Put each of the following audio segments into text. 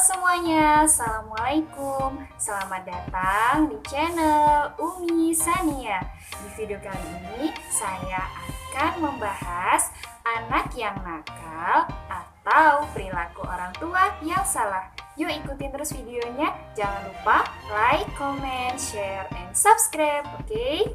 semuanya, Assalamualaikum. Selamat datang di channel Umi Sania. Di video kali ini saya akan membahas anak yang nakal atau perilaku orang tua yang salah. Yuk ikutin terus videonya. Jangan lupa like, comment, share, and subscribe, oke?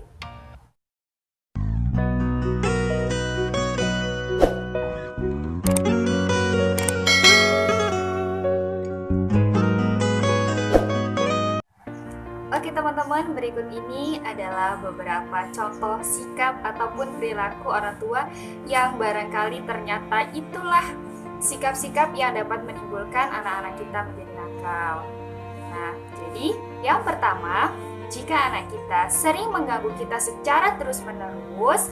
Oke teman-teman, berikut ini adalah beberapa contoh sikap ataupun perilaku orang tua yang barangkali ternyata itulah sikap-sikap yang dapat menimbulkan anak-anak kita menjadi nakal. Nah, jadi yang pertama, jika anak kita sering mengganggu kita secara terus-menerus,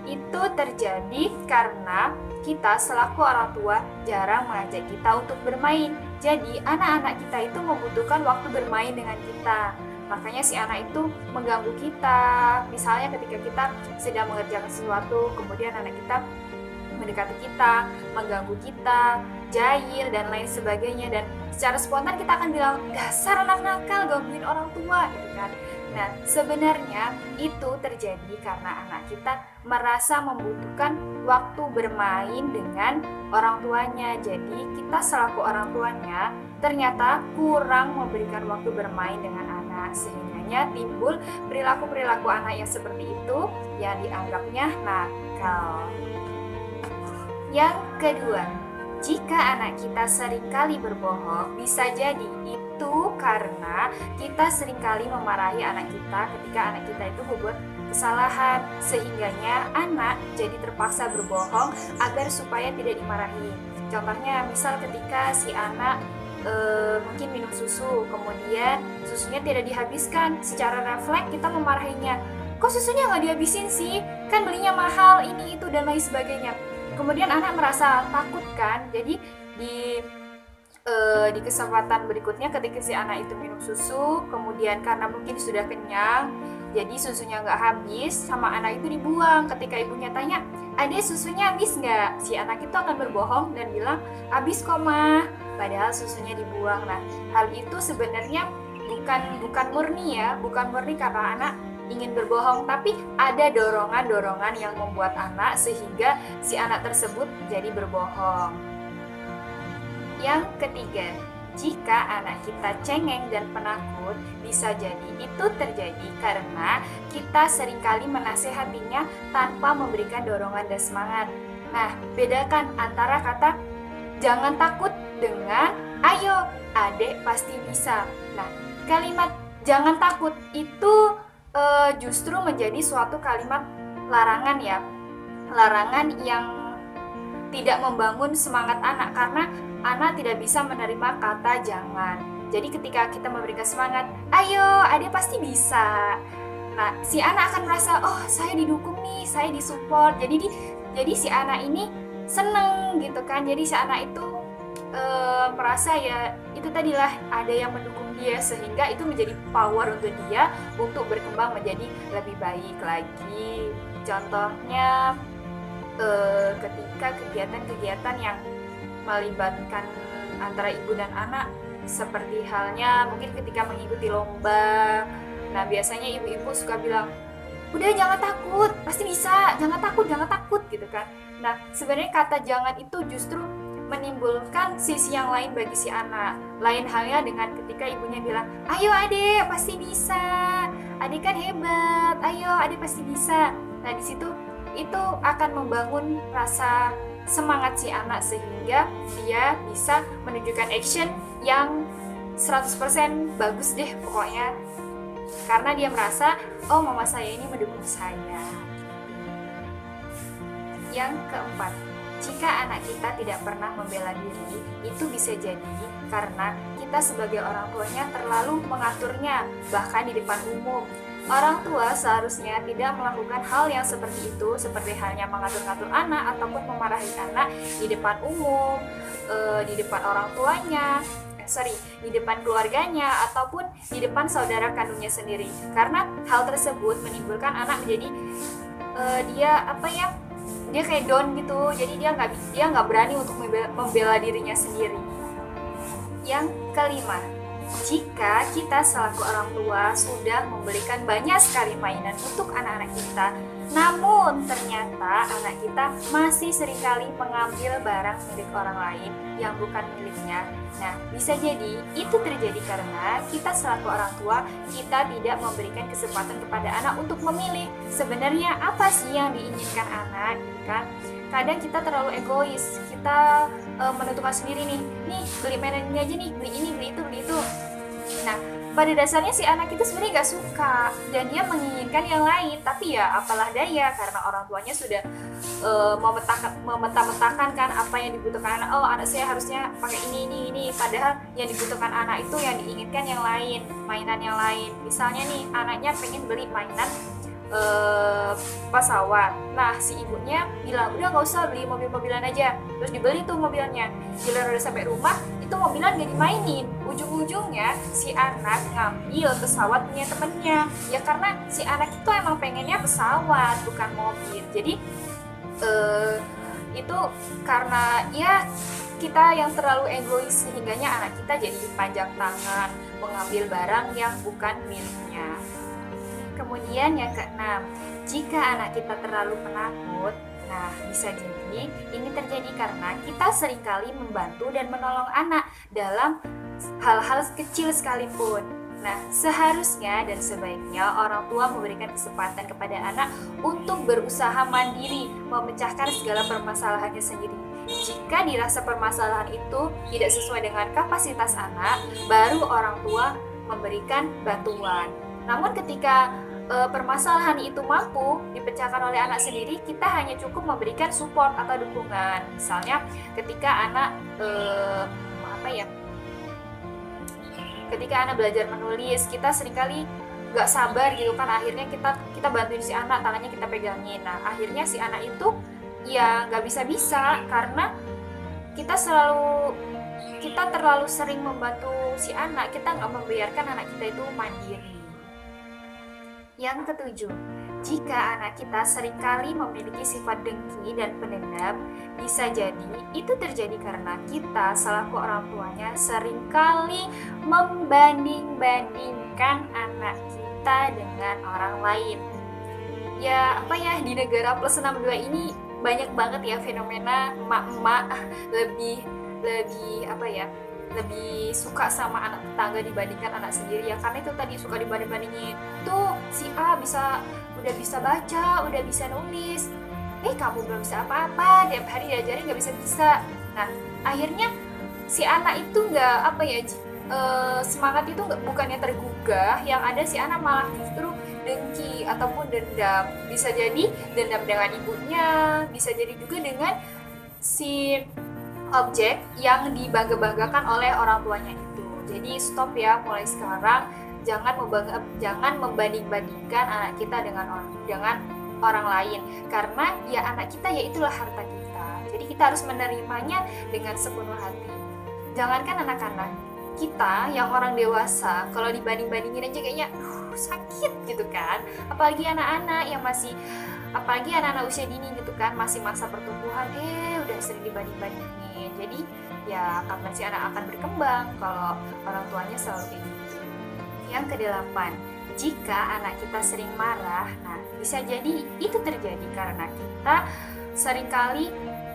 itu terjadi karena kita selaku orang tua jarang mengajak kita untuk bermain. Jadi anak-anak kita itu membutuhkan waktu bermain dengan kita. Makanya si anak itu mengganggu kita. Misalnya ketika kita sedang mengerjakan sesuatu, kemudian anak kita mendekati kita, mengganggu kita, jahil, dan lain sebagainya. Dan secara spontan kita akan bilang, dasar anak nakal, gangguin orang tua, gitu kan. Nah, sebenarnya itu terjadi karena anak kita merasa membutuhkan waktu bermain dengan orang tuanya. Jadi kita selaku orang tuanya ternyata kurang memberikan waktu bermain dengan anak, sehingga timbul perilaku-perilaku anak yang seperti itu yang dianggapnya nakal. Yang kedua, jika anak kita seringkali berbohong, bisa jadi itu karena kita seringkali memarahi anak kita ketika anak kita itu membuat kesalahan, sehingganya anak jadi terpaksa berbohong agar supaya tidak dimarahi. Contohnya, misal ketika si anak mungkin minum susu, kemudian susunya tidak dihabiskan, secara refleks kita memarahinya. Kok susunya nggak dihabisin sih? Kan belinya mahal, ini itu dan lain sebagainya. Kemudian anak merasa takut kan, jadi di kesempatan berikutnya ketika si anak itu minum susu, kemudian karena mungkin sudah kenyang, jadi susunya nggak habis, sama anak itu dibuang. Ketika ibunya tanya, adek susunya habis nggak? Si anak itu akan berbohong dan bilang, habis kok mah, padahal susunya dibuang. Nah, hal itu sebenarnya bukan murni ya, bukan murni karena anak ingin berbohong, tapi ada dorongan-dorongan yang membuat anak sehingga si anak tersebut jadi berbohong. Yang ketiga, jika anak kita cengeng dan penakut, bisa jadi itu terjadi karena kita seringkali menasehatinya tanpa memberikan dorongan dan semangat. Nah, bedakan antara kata jangan takut dengan ayo, adek pasti bisa. Nah, kalimat jangan takut itu justru menjadi suatu kalimat larangan ya, larangan yang tidak membangun semangat anak karena anak tidak bisa menerima kata jangan. Jadi ketika kita memberikan semangat, ayo adek pasti bisa, nah si anak akan merasa, oh saya didukung nih, saya disupport. Jadi si anak ini seneng gitu kan. Jadi si anak itu merasa ya itu tadilah ada yang mendukung dia, sehingga itu menjadi power untuk dia untuk berkembang menjadi lebih baik lagi. Contohnya ketika kegiatan-kegiatan yang melibatkan antara ibu dan anak, seperti halnya mungkin ketika mengikuti lomba. Nah biasanya ibu-ibu suka bilang, udah jangan takut, pasti bisa, jangan takut gitu kan. Nah sebenarnya kata jangan itu justru menimbulkan sisi yang lain bagi si anak. Lain halnya dengan ketika ibunya bilang, ayo adek pasti bisa, adek kan hebat, ayo adek pasti bisa. Nah di situ itu akan membangun rasa semangat si anak sehingga dia bisa menunjukkan action yang 100% bagus deh pokoknya, karena dia merasa, oh mama saya ini mendukung saya. Yang keempat, jika anak kita tidak pernah membela diri, itu bisa jadi karena kita sebagai orang tuanya terlalu mengaturnya, bahkan di depan umum. Orang tua seharusnya tidak melakukan hal yang seperti itu, seperti halnya mengatur-ngatur anak ataupun memarahi anak di depan umum, di depan orang tuanya, di depan keluarganya ataupun di depan saudara kandungnya sendiri. Karena hal tersebut menimbulkan anak menjadi dia kayak down gitu. Jadi dia nggak berani untuk membela dirinya sendiri. Yang kelima, jika kita selaku orang tua sudah membelikan banyak sekali mainan untuk anak-anak kita, namun ternyata anak kita masih seringkali mengambil barang milik orang lain yang bukan miliknya. Nah, bisa jadi itu terjadi karena kita selaku orang tua, kita tidak memberikan kesempatan kepada anak untuk memilih sebenarnya apa sih yang diinginkan anak, kan? Kadang kita terlalu egois, kita menentukan sendiri nih beli mainan ini aja nih, beli ini, beli itu. Nah, pada dasarnya si anak itu sebenarnya gak suka dan dia menginginkan yang lain, tapi ya apalah daya karena orang tuanya sudah memeta-metakan kan apa yang dibutuhkan anak. Oh, anak saya harusnya pakai ini, padahal yang dibutuhkan anak itu yang diinginkan yang lain, mainan yang lain. Misalnya nih, anaknya pengen beli mainan pesawat. Nah, si ibunya bilang udah nggak usah, beli mobil-mobilan aja. Terus dibeli tuh mobilnya. Giliran udah sampai rumah, itu mobilan gak dimainin. Ujung-ujungnya si anak ngambil pesawat punya temennya. Ya karena si anak itu emang pengennya pesawat, bukan mobil. Jadi itu karena ya kita yang terlalu egois sehingganya anak kita jadi panjang tangan mengambil barang yang bukan miliknya. Kemudian yang keenam, jika anak kita terlalu penakut, nah bisa jadi ini terjadi karena kita seringkali membantu dan menolong anak dalam hal-hal kecil sekalipun. Nah, seharusnya dan sebaiknya orang tua memberikan kesempatan kepada anak untuk berusaha mandiri, memecahkan segala permasalahannya sendiri. Jika dirasa permasalahan itu tidak sesuai dengan kapasitas anak, baru orang tua memberikan bantuan. Namun ketika permasalahan itu mampu dipecahkan oleh anak sendiri, kita hanya cukup memberikan support atau dukungan. Misalnya ketika anak ketika anak belajar menulis, kita seringkali gak sabar gitu kan, akhirnya kita bantuin si anak, tangannya kita pegangin. Nah, akhirnya si anak itu ya gak bisa karena kita terlalu sering membantu si anak, kita gak membiarkan anak kita itu mandiri. Yang ketujuh, jika anak kita seringkali memiliki sifat dengki dan pendendam, bisa jadi itu terjadi karena kita selaku orang tuanya seringkali membanding-bandingkan anak kita dengan orang lain. Ya di negara plus 62 ini banyak banget ya fenomena emak-emak lebih suka sama anak tetangga dibandingkan anak sendiri, ya karena itu tadi suka dibanding-bandingin. Tuh si A udah bisa baca, udah bisa nulis, kamu belum bisa apa-apa, tiap hari diajarin nggak bisa. Nah, akhirnya si anak itu semangat itu bukannya tergugah, yang ada si anak malah justru dengki ataupun dendam. Bisa jadi dendam dengan ibunya, bisa jadi juga dengan si objek yang dibangga-banggakan oleh orang tuanya itu. Jadi stop ya, mulai sekarang jangan membanding-bandingkan anak kita dengan orang lain, karena ya anak kita ya itulah harta kita. Jadi kita harus menerimanya dengan sepenuh hati. Jangankan anak-anak, kita yang orang dewasa kalau dibanding-bandingin aja kayaknya sakit gitu kan. Apalagi anak-anak usia dini gitu kan, masih masa pertumbuhan, udah sering dibanding-bandingin. Jadi ya kapan si anak akan berkembang kalau orang tuanya selalu kayak gitu. Yang kedelapan, jika anak kita sering marah, nah bisa jadi itu terjadi karena kita seringkali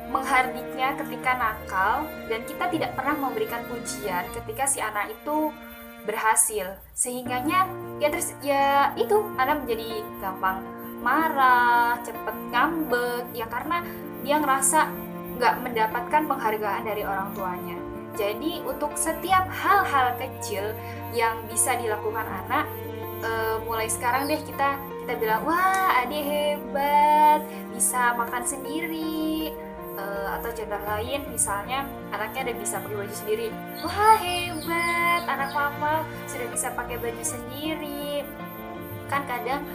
menghardiknya ketika nakal dan kita tidak pernah memberikan pujian ketika si anak itu berhasil, sehingganya itu anak menjadi gampang marah, cepet ngambek, ya karena dia ngerasa nggak mendapatkan penghargaan dari orang tuanya. Jadi untuk setiap hal-hal kecil yang bisa dilakukan anak, mulai sekarang deh kita bilang, wah adik hebat, bisa makan sendiri. Atau contoh lain, misalnya anaknya udah bisa pakai baju sendiri, wah hebat, anak mama sudah bisa pakai baju sendiri. Kan kadang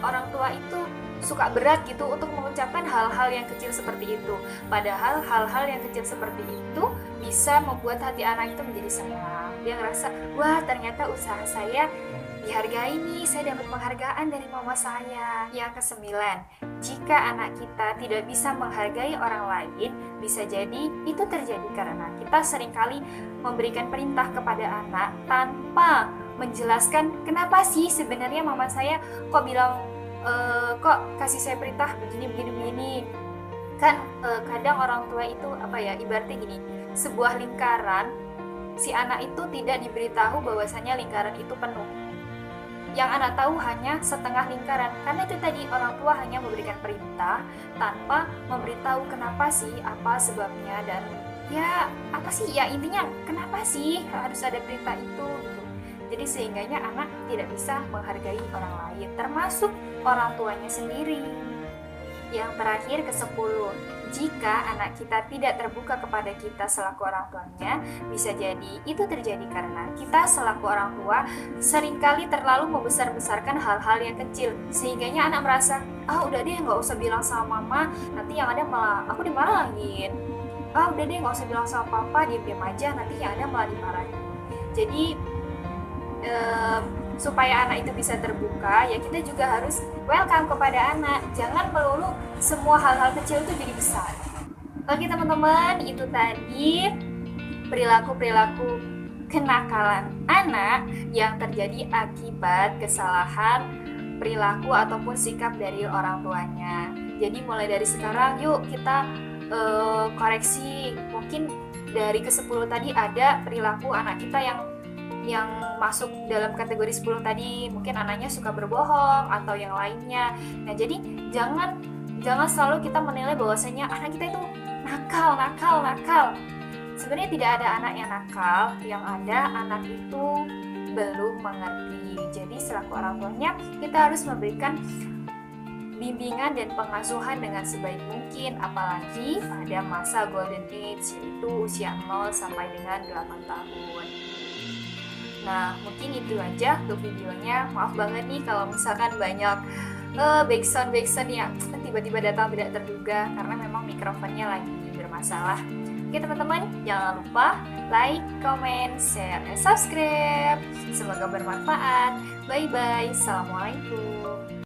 orang tua itu suka berat gitu untuk mengucapkan hal-hal yang kecil seperti itu. Padahal hal-hal yang kecil seperti itu bisa membuat hati anak itu menjadi senang. Dia ngerasa, wah ternyata usaha saya dihargai nih, saya dapat penghargaan dari mama saya. Yang kesembilan, Jika anak kita tidak bisa menghargai orang lain, bisa jadi itu terjadi karena kita seringkali memberikan perintah kepada anak tanpa menjelaskan kenapa sih sebenarnya mama saya kok bilang kok kasih saya perintah begini. Kan kadang orang tua itu ibaratnya gini, sebuah lingkaran, si anak itu tidak diberitahu bahwasanya lingkaran itu penuh. Yang anak tahu hanya setengah lingkaran, karena itu tadi orang tua hanya memberikan perintah tanpa memberitahu kenapa sih, apa sebabnya, dan intinya kenapa sih harus ada perintah itu gitu. Jadi sehingganya anak tidak bisa menghargai orang lain, termasuk orang tuanya sendiri. Yang terakhir, ke-10, jika anak kita tidak terbuka kepada kita selaku orang tuanya, bisa jadi itu terjadi karena kita selaku orang tua seringkali terlalu membesar-besarkan hal-hal yang kecil, sehingganya anak merasa, udah deh nggak usah bilang sama mama, nanti yang ada malah aku dimarahin. Udah deh nggak usah bilang sama papa, diam-diam aja, nanti yang ada malah dimarahin. Jadi supaya anak itu bisa terbuka, ya kita juga harus welcome kepada anak. Jangan melulu semua hal-hal kecil itu jadi besar. Oke teman-teman, itu tadi perilaku-perilaku kenakalan anak yang terjadi akibat kesalahan perilaku ataupun sikap dari orang tuanya. Jadi mulai dari sekarang yuk kita koreksi. Mungkin dari ke-10 tadi ada perilaku anak kita yang masuk dalam kategori 10 tadi, mungkin anaknya suka berbohong atau yang lainnya. Nah, jadi jangan selalu kita menilai bahwasanya anak kita itu nakal. Sebenarnya tidak ada anak yang nakal, yang ada anak itu belum mengerti. Jadi selaku orang tuanya kita harus memberikan bimbingan dan pengasuhan dengan sebaik mungkin, apalagi pada masa golden age, yaitu usia 0 sampai dengan 8 tahun. Nah, mungkin itu aja untuk videonya. Maaf banget nih kalau misalkan banyak backsound yang tiba-tiba datang tidak terduga, karena memang mikrofonnya lagi bermasalah. Oke teman-teman, jangan lupa like, comment, share, dan subscribe. Semoga bermanfaat. Bye-bye. Assalamualaikum.